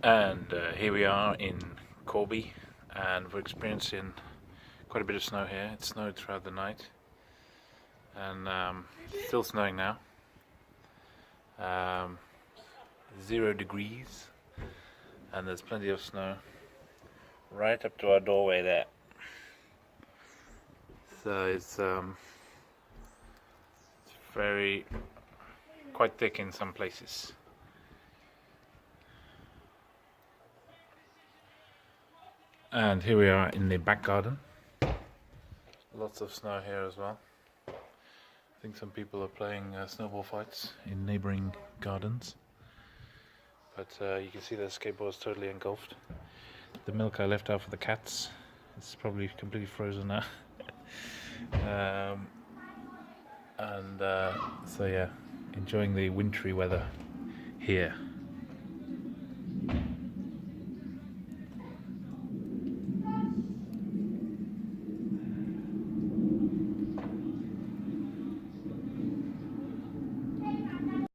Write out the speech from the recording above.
And here we are in Corby, and we're experiencing quite a bit of snow here. It snowed throughout the night, and still snowing now. 0 degrees, and there's plenty of snow right up to our doorway there. So it's quite thick in some places. And here we are in the back garden. Lots of snow here as well. I think some people are playing snowball fights in neighboring gardens. But you can see the skateboard is totally engulfed. The milk I left out for the cats is probably completely frozen now. So yeah, enjoying the wintry weather here.